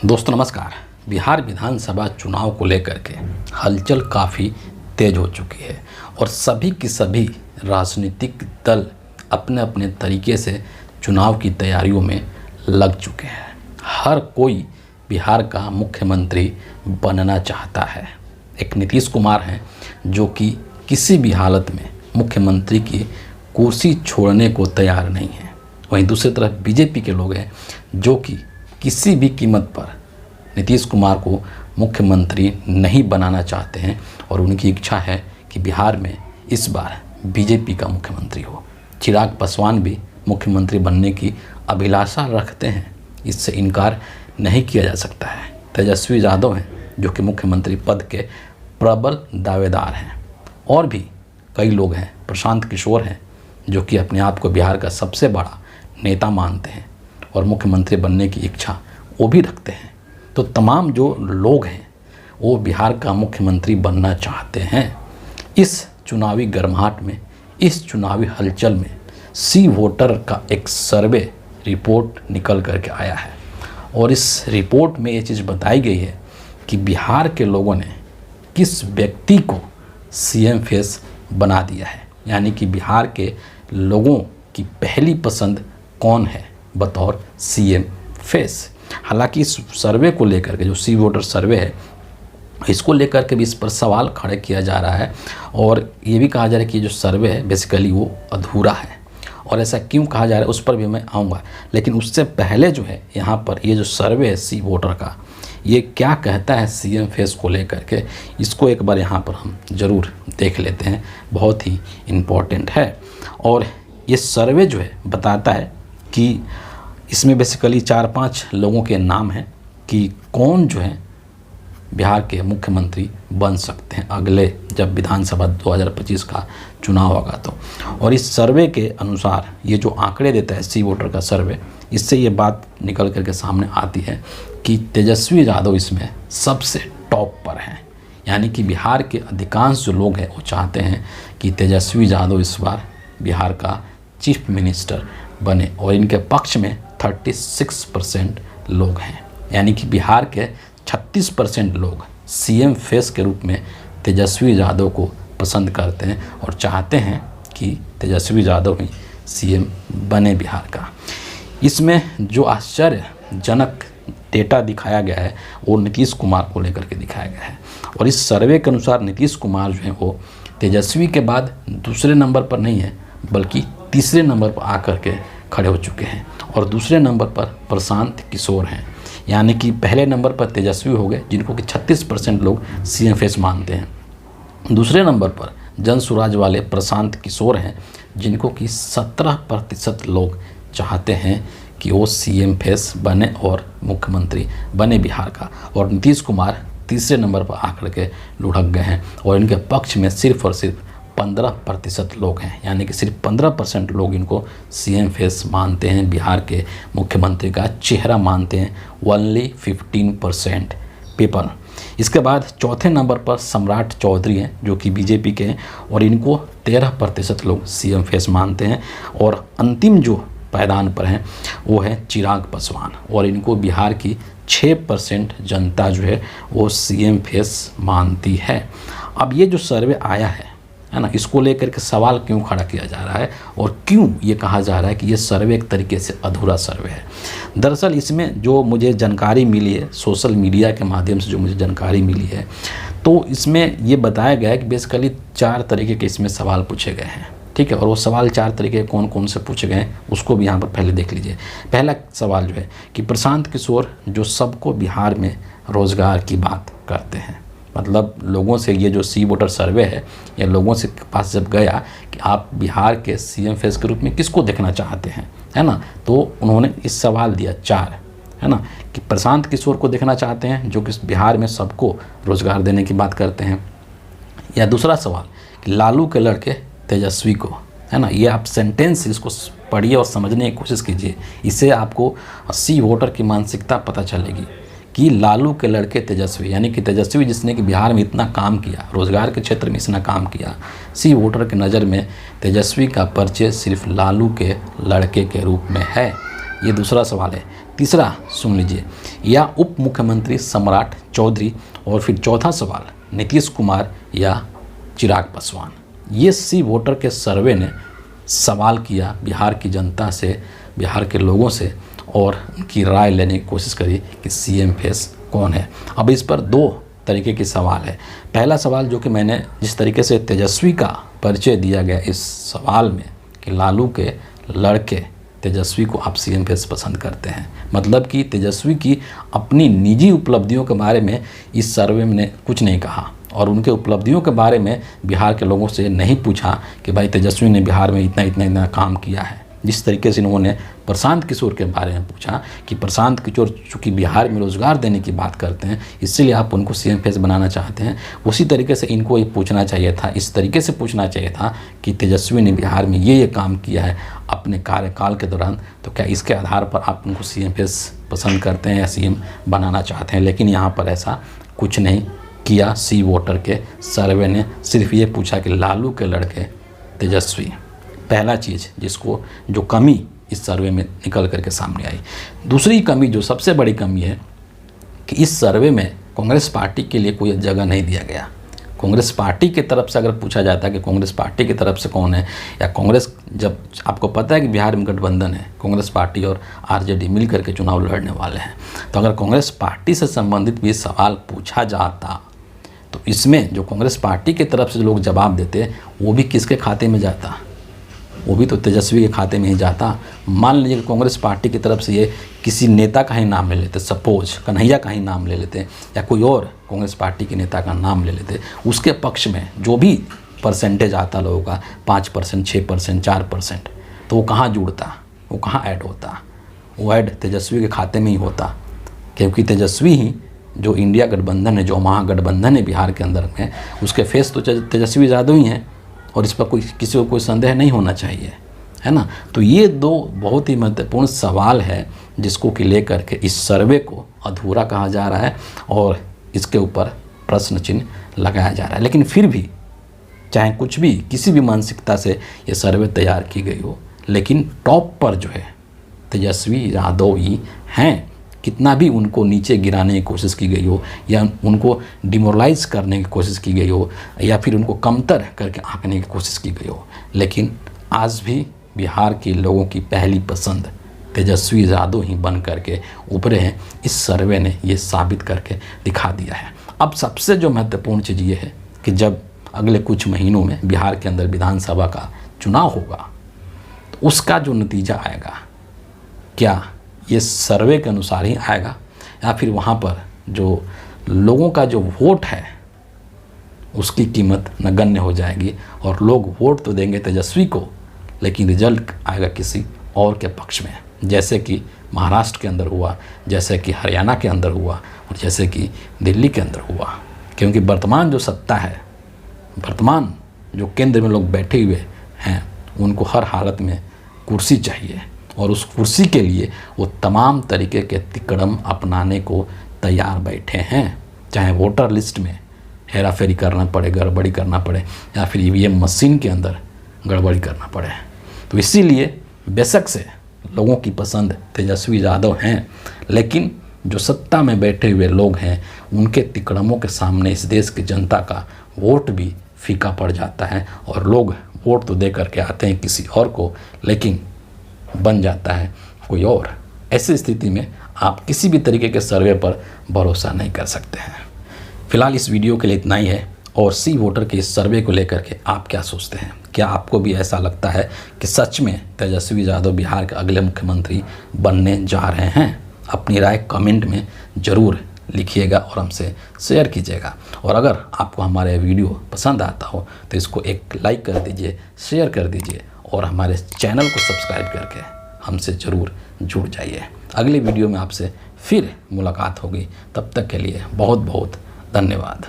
दोस्तों नमस्कार। बिहार विधानसभा चुनाव को लेकर के हलचल काफ़ी तेज हो चुकी है और सभी की सभी राजनीतिक दल अपने अपने तरीके से चुनाव की तैयारियों में लग चुके हैं। हर कोई बिहार का मुख्यमंत्री बनना चाहता है। एक नीतीश कुमार हैं जो कि किसी भी हालत में मुख्यमंत्री की कुर्सी छोड़ने को तैयार नहीं है। वहीं दूसरी तरफ बीजेपी के लोग हैं जो कि किसी भी कीमत पर नीतीश कुमार को मुख्यमंत्री नहीं बनाना चाहते हैं और उनकी इच्छा है कि बिहार में इस बार बीजेपी का मुख्यमंत्री हो। चिराग पासवान भी मुख्यमंत्री बनने की अभिलाषा रखते हैं, इससे इनकार नहीं किया जा सकता है। तेजस्वी यादव हैं जो कि मुख्यमंत्री पद के प्रबल दावेदार हैं और भी कई लोग हैं। प्रशांत किशोर हैं जो कि अपने आप को बिहार का सबसे बड़ा नेता मानते हैं और मुख्यमंत्री बनने की इच्छा वो भी रखते हैं। तो तमाम जो लोग हैं वो बिहार का मुख्यमंत्री बनना चाहते हैं। इस चुनावी गर्माहट में, इस चुनावी हलचल में सी वोटर का एक सर्वे रिपोर्ट निकल करके आया है और इस रिपोर्ट में ये चीज़ बताई गई है कि बिहार के लोगों ने किस व्यक्ति को सीएम फेस बना दिया है, यानी कि बिहार के लोगों की पहली पसंद कौन है बतौर सीएम फेस। हालांकि इस सर्वे को लेकर के, जो सी वोटर सर्वे है, इसको लेकर के भी इस पर सवाल खड़े किया जा रहा है और ये भी कहा जा रहा है कि ये जो सर्वे है बेसिकली वो अधूरा है। और ऐसा क्यों कहा जा रहा है उस पर भी मैं आऊँगा, लेकिन उससे पहले जो है यहाँ पर ये जो सर्वे है सी वोटर का, ये क्या कहता है सीएम फेस को लेकर के, इसको एक बार यहाँ पर हम ज़रूर देख लेते हैं। बहुत ही इम्पोर्टेंट है और ये सर्वे जो है बताता है कि इसमें बेसिकली 4-5 लोगों के नाम हैं कि कौन जो है बिहार के मुख्यमंत्री बन सकते हैं अगले जब विधानसभा 2025 का चुनाव होगा तो। और इस सर्वे के अनुसार ये जो आंकड़े देता है सी वोटर का सर्वे, इससे ये बात निकल करके सामने आती है कि तेजस्वी यादव इसमें सबसे टॉप पर हैं। यानी कि बिहार के अधिकांश जो लोग हैं वो चाहते हैं कि तेजस्वी यादव इस बार बिहार का चीफ मिनिस्टर बने और इनके पक्ष में 36% लोग हैं। यानी कि बिहार के 36% लोग सीएम फेस के रूप में तेजस्वी यादव को पसंद करते हैं और चाहते हैं कि तेजस्वी यादव ही सीएम बने बिहार का। इसमें जो आश्चर्यजनक डेटा दिखाया गया है वो नीतीश कुमार को लेकर के दिखाया गया है और इस सर्वे के अनुसार नीतीश कुमार जो है वो तेजस्वी के बाद दूसरे नंबर पर नहीं है बल्कि तीसरे नंबर पर आकर के खड़े हो चुके हैं और दूसरे नंबर पर प्रशांत किशोर हैं। यानी कि पहले नंबर पर तेजस्वी हो गए जिनको कि 36% लोग सीएम फेस मानते हैं। दूसरे नंबर पर जनसुराज वाले प्रशांत किशोर हैं जिनको कि 17% लोग चाहते हैं कि वो सीएम फेस बने और मुख्यमंत्री बने बिहार का। और नीतीश कुमार तीसरे नंबर पर आकर के लुढ़क गए हैं और इनके पक्ष में सिर्फ और सिर्फ 15% लोग हैं। यानी कि सिर्फ 15% लोग इनको सीएम फेस मानते हैं, बिहार के मुख्यमंत्री का चेहरा मानते हैं। Only 15% people. इसके बाद चौथे नंबर पर सम्राट चौधरी हैं जो कि बीजेपी के हैं और इनको 13% लोग सीएम फेस मानते हैं। और अंतिम जो पायदान पर हैं वो है चिराग पासवान और इनको बिहार की 6% जनता जो है वो सीएम फेस मानती है। अब ये जो सर्वे आया है ना, इसको लेकर के सवाल क्यों खड़ा किया जा रहा है और क्यों ये कहा जा रहा है कि ये सर्वे एक तरीके से अधूरा सर्वे है। दरअसल इसमें जो मुझे जानकारी मिली है, सोशल मीडिया के माध्यम से जो मुझे जानकारी मिली है, तो इसमें ये बताया गया है कि बेसिकली 4 तरीके के इसमें सवाल पूछे गए हैं। ठीक है, और वो सवाल 4 तरीके कौन कौन से पूछे गए हैं उसको भी यहाँ पर पहले देख लीजिए। पहला सवाल जो है कि प्रशांत किशोर जो सबको बिहार में रोज़गार की बात करते हैं, मतलब लोगों से ये जो सी वोटर सर्वे है या लोगों से पास जब गया कि आप बिहार के सीएम फेस के रूप में किसको देखना चाहते हैं, है ना, तो उन्होंने इस सवाल दिया 4, है ना, कि प्रशांत किशोर को देखना चाहते हैं जो कि बिहार में सबको रोज़गार देने की बात करते हैं। या दूसरा सवाल कि लालू के लड़के तेजस्वी को, है ना। ये आप सेंटेंस इसको पढ़िए और समझने की कोशिश कीजिए, इससे आपको सी वोटर की मानसिकता पता चलेगी कि लालू के लड़के तेजस्वी, यानी कि तेजस्वी जिसने कि बिहार में इतना काम किया, रोज़गार के क्षेत्र में इतना काम किया, सी वोटर की नज़र में तेजस्वी का परिचय सिर्फ लालू के लड़के के रूप में है। ये दूसरा सवाल है। तीसरा सुन लीजिए, या उप मुख्यमंत्री सम्राट चौधरी, और फिर चौथा सवाल नीतीश कुमार या चिराग पासवान। ये सी वोटर के सर्वे ने सवाल किया बिहार की जनता से, बिहार के लोगों से, और उनकी राय लेने की कोशिश करी कि सीएम फेस कौन है। अब इस पर दो तरीके के सवाल है। पहला सवाल जो कि मैंने जिस तरीके से तेजस्वी का परिचय दिया गया इस सवाल में कि लालू के लड़के तेजस्वी को आप सीएम फेस पसंद करते हैं, मतलब कि तेजस्वी की अपनी निजी उपलब्धियों के बारे में इस सर्वे में कुछ नहीं कहा, और उनके उपलब्धियों के बारे में बिहार के लोगों से नहीं पूछा कि भाई तेजस्वी ने बिहार में इतना काम किया है। जिस तरीके से इन्होंने प्रशांत किशोर के बारे में पूछा कि प्रशांत किशोर चूँकि बिहार में रोज़गार देने की बात करते हैं, इसीलिए आप उनको सीएम फेस बनाना चाहते हैं, उसी तरीके से इनको ये पूछना चाहिए था, इस तरीके से पूछना चाहिए था कि तेजस्वी ने बिहार में ये काम किया है अपने कार्यकाल के दौरान, तो क्या इसके आधार पर आप उनको सीएम फेस पसंद करते हैं या सीएम बनाना चाहते हैं। लेकिन यहाँ पर ऐसा कुछ नहीं किया। सी वोटर के सर्वे ने सिर्फ ये पूछा कि लालू के लड़के तेजस्वी, पहला चीज़ जिसको जो कमी इस सर्वे में निकल करके सामने आई। दूसरी कमी जो सबसे बड़ी कमी है कि इस सर्वे में कांग्रेस पार्टी के लिए कोई जगह नहीं दिया गया। कांग्रेस पार्टी की तरफ से अगर पूछा जाता है कि कांग्रेस पार्टी की तरफ से कौन है, या कांग्रेस, जब आपको पता है कि बिहार में गठबंधन है, कांग्रेस पार्टी और आरजेडी मिल करके चुनाव लड़ने वाले हैं, तो अगर कांग्रेस पार्टी से संबंधित भी सवाल पूछा जाता तो इसमें जो कांग्रेस पार्टी की तरफ से लोग जवाब देते वो भी किसके खाते में जाता, वो भी तो तेजस्वी के खाते में ही जाता। मान लीजिए कि कांग्रेस पार्टी की तरफ से ये किसी नेता का ही नाम ले लेते, सपोज कन्हैया का ही नाम ले लेते, या कोई और कांग्रेस पार्टी के नेता का नाम ले लेते, उसके पक्ष में जो भी परसेंटेज आता लोगों का 5%, 6%, 4%, तो वो कहाँ जुड़ता, वो कहाँ ऐड होता, वो ऐड तेजस्वी के खाते में ही होता, क्योंकि तेजस्वी ही जो इंडिया गठबंधन है, जो महागठबंधन है बिहार के अंदर में, उसके फेस तो तेजस्वी यादव ही हैं, और इस पर किसी को कोई संदेह नहीं होना चाहिए, है ना। तो ये दो बहुत ही महत्वपूर्ण सवाल है जिसको कि लेकर के इस सर्वे को अधूरा कहा जा रहा है और इसके ऊपर प्रश्न चिन्ह लगाया जा रहा है। लेकिन फिर भी चाहे कुछ भी किसी भी मानसिकता से ये सर्वे तैयार की गई हो, लेकिन टॉप पर जो है तेजस्वी यादव ही हैं। कितना भी उनको नीचे गिराने की कोशिश की गई हो, या उनको डिमोरलाइज करने की कोशिश की गई हो, या फिर उनको कमतर करके आंकने की कोशिश की गई हो, लेकिन आज भी बिहार के लोगों की पहली पसंद तेजस्वी यादव ही बन करके उभरे हैं। इस सर्वे ने ये साबित करके दिखा दिया है। अब सबसे जो महत्वपूर्ण चीज़ ये है कि जब अगले कुछ महीनों में बिहार के अंदर विधानसभा का चुनाव होगा, तो उसका जो नतीजा आएगा, क्या ये सर्वे के अनुसार ही आएगा, या फिर वहाँ पर जो लोगों का जो वोट है उसकी कीमत नगण्य हो जाएगी, और लोग वोट तो देंगे तेजस्वी को, लेकिन रिजल्ट आएगा किसी और के पक्ष में, जैसे कि महाराष्ट्र के अंदर हुआ, जैसे कि हरियाणा के अंदर हुआ, और जैसे कि दिल्ली के अंदर हुआ। क्योंकि वर्तमान जो सत्ता है, वर्तमान जो केंद्र में लोग बैठे हुए हैं, उनको हर हालत में कुर्सी चाहिए, और उस कुर्सी के लिए वो तमाम तरीके के कदम अपनाने को तैयार बैठे हैं, चाहे वोटर लिस्ट में हेरा फेरी करना पड़े, गड़बड़ी करना पड़े, या फिर ईवीएम मशीन के अंदर गड़बड़ी करना पड़े। तो इसीलिए बेशक से लोगों की पसंद तेजस्वी यादव हैं, लेकिन जो सत्ता में बैठे हुए लोग हैं उनके तिकड़मों के सामने इस देश की जनता का वोट भी फीका पड़ जाता है, और लोग वोट तो दे करके आते हैं किसी और को, लेकिन बन जाता है कोई और। ऐसी स्थिति में आप किसी भी तरीके के सर्वे पर भरोसा नहीं कर सकते हैं। फिलहाल इस वीडियो के लिए इतना ही है, और सी वोटर के इस सर्वे को लेकर के आप क्या सोचते हैं? क्या आपको भी ऐसा लगता है कि सच में तेजस्वी यादव बिहार के अगले मुख्यमंत्री बनने जा रहे हैं? अपनी राय कमेंट में ज़रूर लिखिएगा और हमसे शेयर कीजिएगा। और अगर आपको हमारे वीडियो पसंद आता हो तो इसको एक लाइक कर दीजिए, शेयर कर दीजिए, और हमारे चैनल को सब्सक्राइब करके हमसे ज़रूर जुड़ जाइए। अगली वीडियो में आपसे फिर मुलाकात होगी, तब तक के लिए बहुत बहुत धन्यवाद।